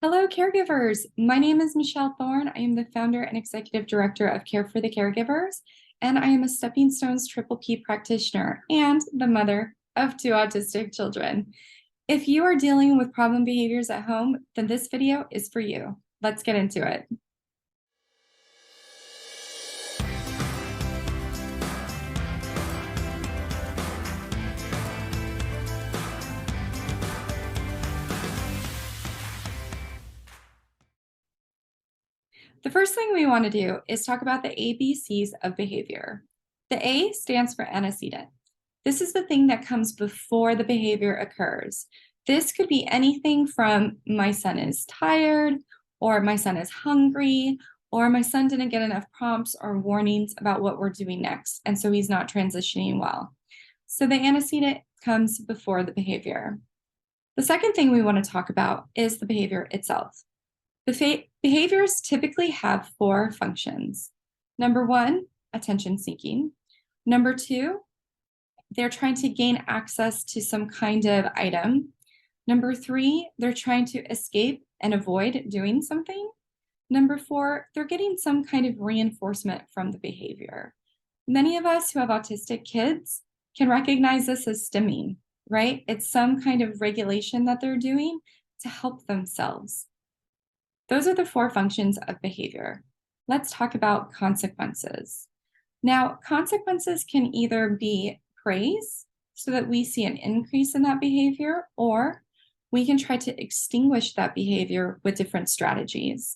Hello, caregivers. My name is Michelle Thorne. I am the founder and executive director of Care for the Caregivers, and I am a Stepping Stones Triple P practitioner and the mother of two autistic children. If you are dealing with problem behaviors at home, then this video is for you. Let's get into it. The first thing we want to do is talk about the ABCs of behavior. The A stands for antecedent. This is the thing that comes before the behavior occurs. This could be anything from my son is tired, or my son is hungry, or my son didn't get enough prompts or warnings about what we're doing next, and so he's not transitioning well. So the antecedent comes before the behavior. The second thing we want to talk about is the behavior itself. The behaviors typically have four functions. Number one, attention seeking. Number two, they're trying to gain access to some kind of item. Number three, they're trying to escape and avoid doing something. Number four, they're getting some kind of reinforcement from the behavior. Many of us who have autistic kids can recognize this as stimming, right? It's some kind of regulation that they're doing to help themselves. Those are the four functions of behavior. Let's talk about consequences. Now, consequences can either be praise, so that we see an increase in that behavior, or we can try to extinguish that behavior with different strategies.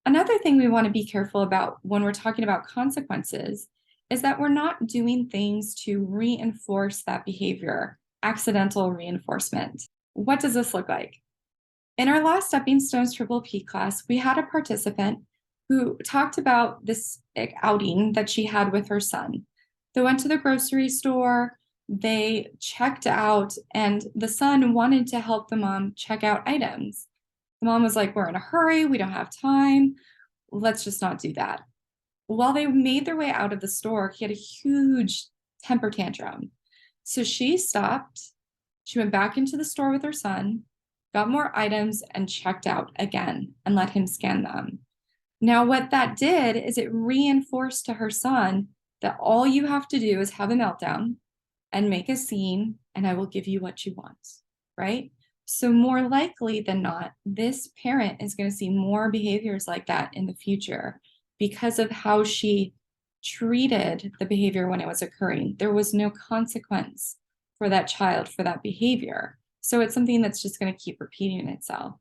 Another thing we want to be careful about when we're talking about consequences is that we're not doing things to reinforce that behavior, accidental reinforcement. What does this look like? In our last Stepping Stones Triple P class, we had a participant who talked about this outing that she had with her son. They went to the grocery store, they checked out, and the son wanted to help the mom check out items. The mom was like, "We're in a hurry, we don't have time, let's just not do that." While they made their way out of the store, he had a huge temper tantrum. So she stopped, she went back into the store with her son, got more items, and checked out again and let him scan them. Now, what that did is it reinforced to her son that all you have to do is have a meltdown and make a scene, and I will give you what you want, right? So more likely than not, this parent is going to see more behaviors like that in the future because of how she treated the behavior when it was occurring. There was no consequence for that child for that behavior. So it's something that's just going to keep repeating itself.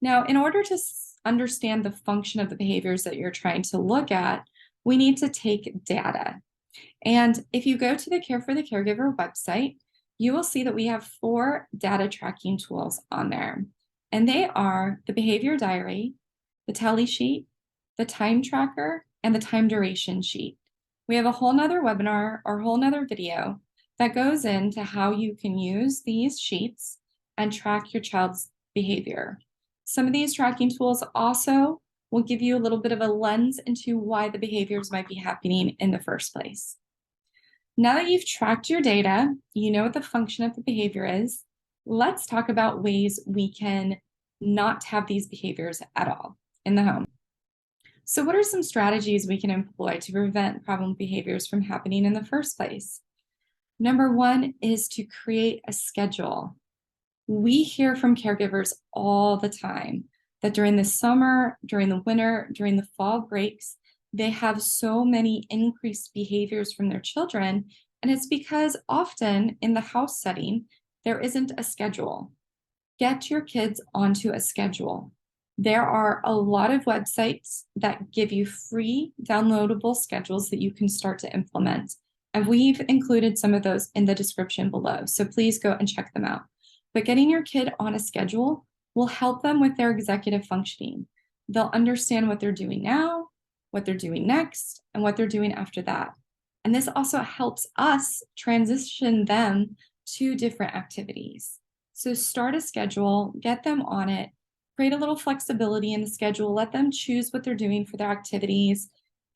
Now, in order to understand the function of the behaviors that you're trying to look at, we need to take data. And if you go to the Care for the Caregiver website, you will see that we have 4 data tracking tools on there. And they are the behavior diary, the tally sheet, the time tracker, and the time duration sheet. We have a whole nother webinar or whole nother video that goes into how you can use these sheets and track your child's behavior. Some of these tracking tools also will give you a little bit of a lens into why the behaviors might be happening in the first place. Now that you've tracked your data, you know what the function of the behavior is, let's talk about ways we can not have these behaviors at all in the home. So what are some strategies we can employ to prevent problem behaviors from happening in the first place? Number one is to create a schedule. We hear from caregivers all the time that during the summer, during the winter, during the fall breaks, they have so many increased behaviors from their children. And it's because often in the house setting, there isn't a schedule. Get your kids onto a schedule. There are a lot of websites that give you free downloadable schedules that you can start to implement. And we've included some of those in the description below. So please go and check them out. But getting your kid on a schedule will help them with their executive functioning. They'll understand what they're doing now, what they're doing next, and what they're doing after that. And this also helps us transition them to different activities. So start a schedule, get them on it, create a little flexibility in the schedule, let them choose what they're doing for their activities,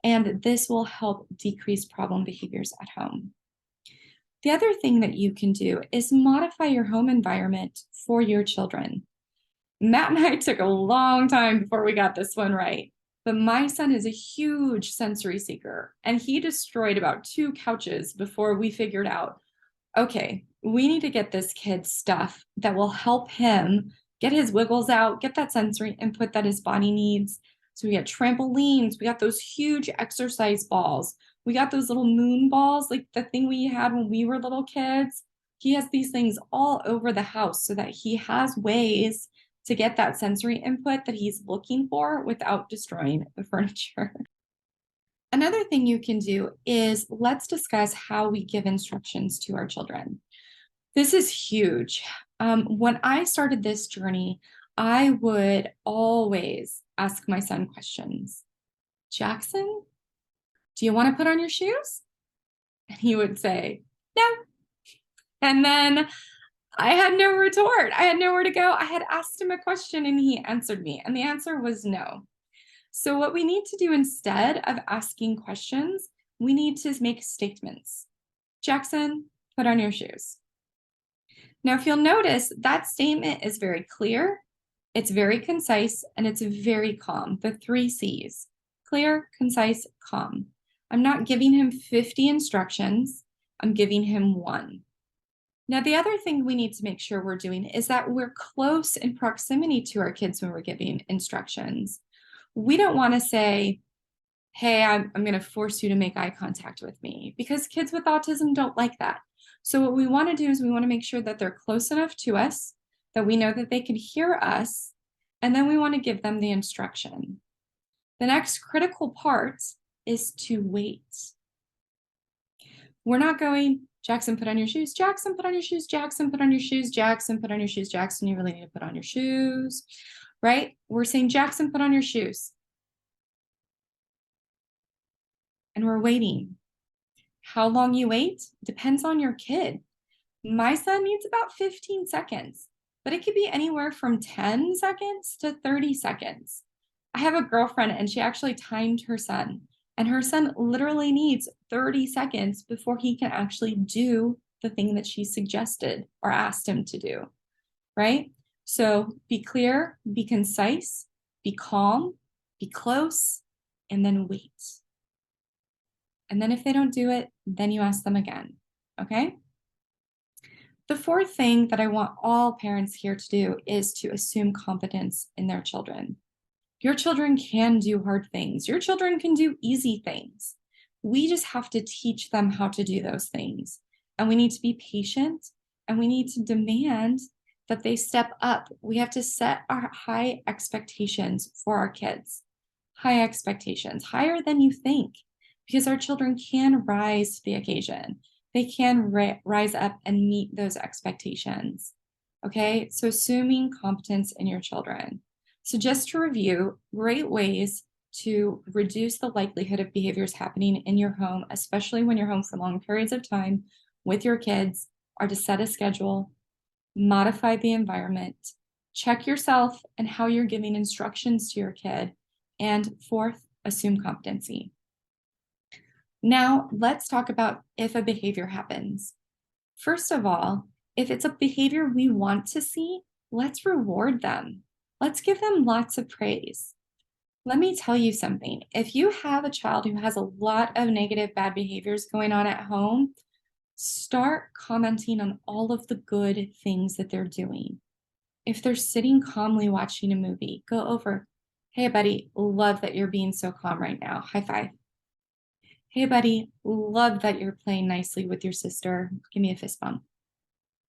and this will help decrease problem behaviors at home. The other thing that you can do is modify your home environment for your children. Matt and I took a long time before we got this one right. But my son is a huge sensory seeker, and he destroyed about 2 couches before we figured out, okay, we need to get this kid stuff that will help him get his wiggles out, get that sensory input that his body needs. So we got trampolines, we got those huge exercise balls, we got those little moon balls, like the thing we had when we were little kids. He has these things all over the house so that he has ways to get that sensory input that he's looking for without destroying the furniture. Another thing you can do is let's discuss how we give instructions to our children. This is huge. When I started this journey, I would always ask my son questions. Jackson, do you want to put on your shoes? And he would say, no. And then I had no retort. I had nowhere to go. I had asked him a question and he answered me, and the answer was no. So what we need to do instead of asking questions, we need to make statements. Jackson, put on your shoes. Now, if you'll notice, that statement is very clear, it's very concise, and it's very calm. The 3 C's: clear, concise, calm. I'm not giving him 50 instructions. I'm giving him 1. Now, the other thing we need to make sure we're doing is that we're close in proximity to our kids when we're giving instructions. We don't want to say, hey, I'm going to force you to make eye contact with me, because kids with autism don't like that. So what we want to do is we want to make sure that they're close enough to us, that we know that they can hear us, and then we want to give them the instruction. The next critical part is to wait. We're not going, Jackson, put on your shoes, Jackson, put on your shoes, Jackson, put on your shoes, Jackson, put on your shoes, Jackson, you really need to put on your shoes, right? We're saying, Jackson, put on your shoes. And we're waiting. How long you wait depends on your kid. My son needs about 15 seconds, but it could be anywhere from 10 seconds to 30 seconds. I have a girlfriend and she actually timed her son, and her son literally needs 30 seconds before he can actually do the thing that she suggested or asked him to do, right? So be clear, be concise, be calm, be close, and then wait. And then if they don't do it, then you ask them again, okay? The 4th thing that I want all parents here to do is to assume competence in their children. Your children can do hard things. Your children can do easy things. We just have to teach them how to do those things. And we need to be patient, and we need to demand that they step up. We have to set our high expectations for our kids. High expectations, higher than you think, because our children can rise to the occasion. They can rise up and meet those expectations. Okay, so assuming competence in your children. So just to review, great ways to reduce the likelihood of behaviors happening in your home, especially when you're home for long periods of time with your kids, are to set a schedule, modify the environment, check yourself and how you're giving instructions to your kid, and 4th, assume competency. Now, let's talk about if a behavior happens. First of all, if it's a behavior we want to see, let's reward them. Let's give them lots of praise. Let me tell you something. If you have a child who has a lot of negative, bad behaviors going on at home, start commenting on all of the good things that they're doing. If they're sitting calmly watching a movie, go over, hey, buddy, love that you're being so calm right now. High five. Hey, buddy, love that you're playing nicely with your sister. Give me a fist bump,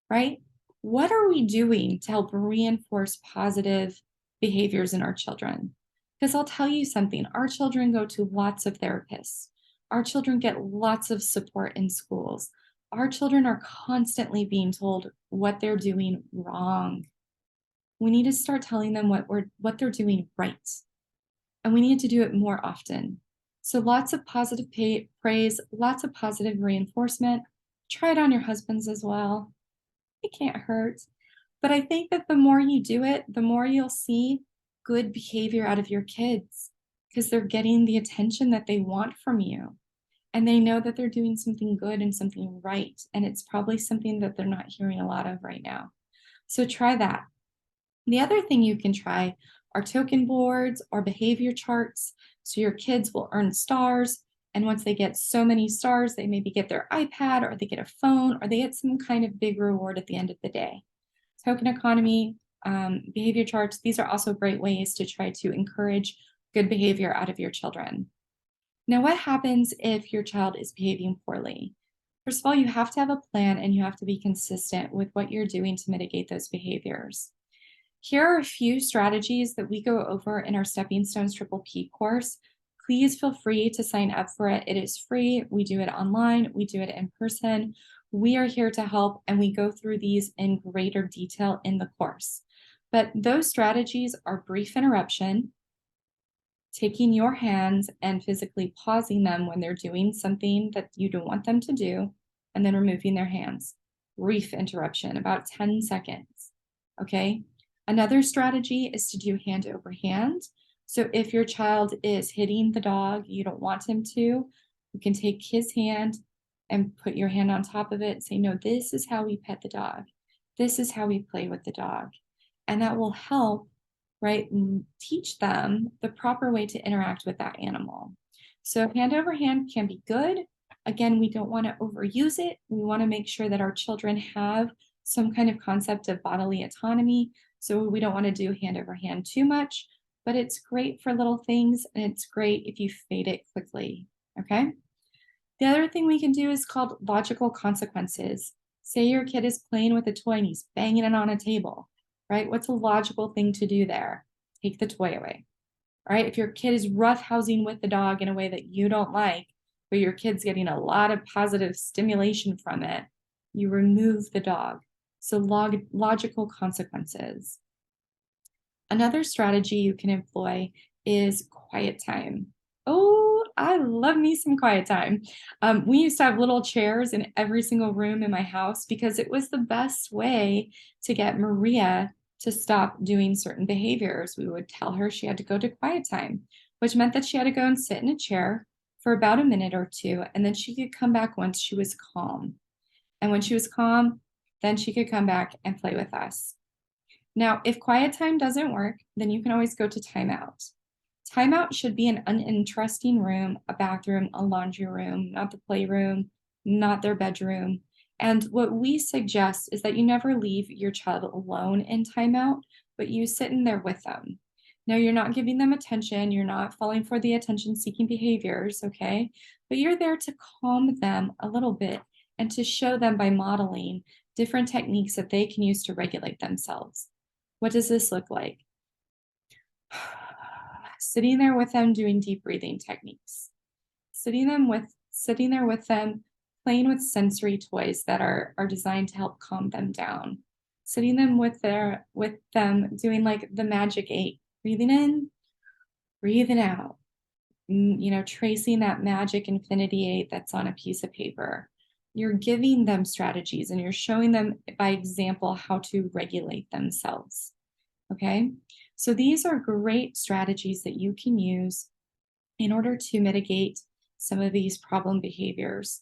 right? What are we doing to help reinforce positive behaviors in our children? Because I'll tell you something, our children go to lots of therapists. Our children get lots of support in schools. Our children are constantly being told what they're doing wrong. We need to start telling them what they're doing right. And we need to do it more often. So lots of positive praise, lots of positive reinforcement. Try it on your husbands as well. It can't hurt. But I think that the more you do it, the more you'll see good behavior out of your kids, because they're getting the attention that they want from you. And they know that they're doing something good and something right. And it's probably something that they're not hearing a lot of right now. So try that. The other thing you can try are token boards or behavior charts. So your kids will earn stars. And once they get so many stars, they maybe get their iPad or they get a phone or they get some kind of big reward at the end of the day. Token economy, behavior charts, these are also great ways to try to encourage good behavior out of your children. Now, what happens if your child is behaving poorly? First of all, you have to have a plan and you have to be consistent with what you're doing to mitigate those behaviors. Here are a few strategies that we go over in our Stepping Stones Triple P course. Please feel free to sign up for it. It is free. We do it online. We do it in person. We are here to help, and we go through these in greater detail in the course. But those strategies are brief interruption, taking your hands and physically pausing them when they're doing something that you don't want them to do, and then removing their hands. Brief interruption, about 10 seconds. Okay. Another strategy is to do hand over hand. So if your child is hitting the dog, you don't want him to, you can take his hand and put your hand on top of it and say, no, this is how we pet the dog. This is how we play with the dog. And that will help, right, teach them the proper way to interact with that animal. So hand over hand can be good. Again, we don't want to overuse it. We want to make sure that our children have some kind of concept of bodily autonomy. So we don't want to do hand over hand too much, but it's great for little things and it's great if you fade it quickly, okay? The other thing we can do is called logical consequences. Say your kid is playing with a toy and he's banging it on a table, right? What's a logical thing to do there? Take the toy away, right? If your kid is roughhousing with the dog in a way that you don't like, but your kid's getting a lot of positive stimulation from it, you remove the dog. So logical consequences. Another strategy you can employ is quiet time. Oh, I love me some quiet time. We used to have little chairs in every single room in my house because it was the best way to get Maria to stop doing certain behaviors. We would tell her she had to go to quiet time, which meant that she had to go and sit in a chair for about a minute or two, and then she could come back once she was calm. And when she was calm, then she could come back and play with us. Now, if quiet time doesn't work, then you can always go to timeout. Timeout should be an uninteresting room, a bathroom, a laundry room, not the playroom, not their bedroom. And what we suggest is that you never leave your child alone in timeout, but you sit in there with them. Now, you're not giving them attention, you're not falling for the attention-seeking behaviors, okay? But you're there to calm them a little bit and to show them by modeling different techniques that they can use to regulate themselves. What does this look like? Sitting there with them doing deep breathing techniques. Sitting there with them, playing with sensory toys that are designed to help calm them down. Sitting them with them doing like the magic 8, breathing in, breathing out. You know, tracing that magic infinity 8 that's on a piece of paper. You're giving them strategies and you're showing them by example how to regulate themselves. Okay, so these are great strategies that you can use in order to mitigate some of these problem behaviors.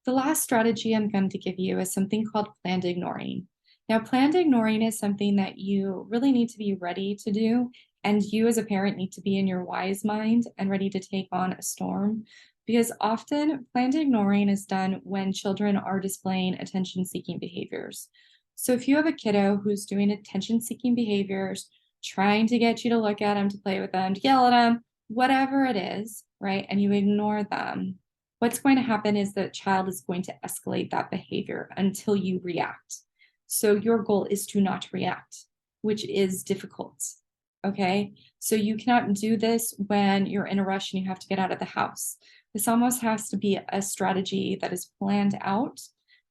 The last strategy I'm going to give you is something called planned ignoring. Now, planned ignoring is something that you really need to be ready to do, and you as a parent need to be in your wise mind and ready to take on a storm, because often planned ignoring is done when children are displaying attention-seeking behaviors. So if you have a kiddo who's doing attention-seeking behaviors, trying to get you to look at them, to play with them, to yell at them, whatever it is, right, and you ignore them, what's going to happen is the child is going to escalate that behavior until you react. So your goal is to not react, which is difficult, okay? So you cannot do this when you're in a rush and you have to get out of the house. This almost has to be a strategy that is planned out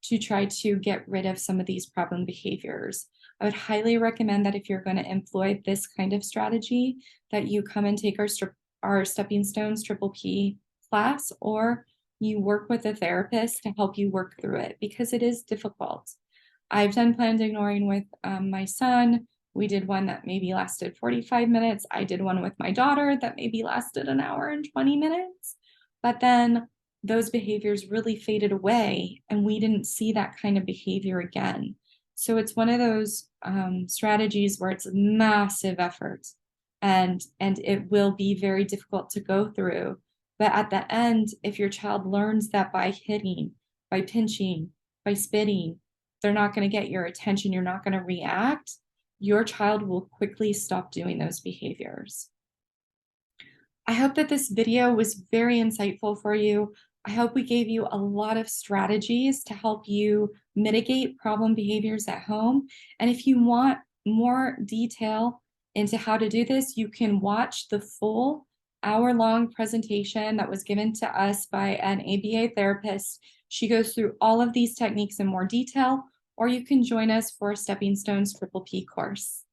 to try to get rid of some of these problem behaviors. I would highly recommend that if you're going to employ this kind of strategy, that you come and take our Stepping Stones Triple P class, or you work with a therapist to help you work through it, because it is difficult. I've done planned ignoring with my son. We did one that maybe lasted 45 minutes. I did one with my daughter that maybe lasted an hour and 20 minutes. But then those behaviors really faded away and we didn't see that kind of behavior again. So it's one of those strategies where it's massive effort and it will be very difficult to go through. But at the end, if your child learns that by hitting, by pinching, by spitting, they're not going to get your attention, you're not going to react, your child will quickly stop doing those behaviors. I hope that this video was very insightful for you. I hope we gave you a lot of strategies to help you mitigate problem behaviors at home. And if you want more detail into how to do this, you can watch the full hour-long presentation that was given to us by an ABA therapist. She goes through all of these techniques in more detail, or you can join us for Stepping Stone's Triple P course.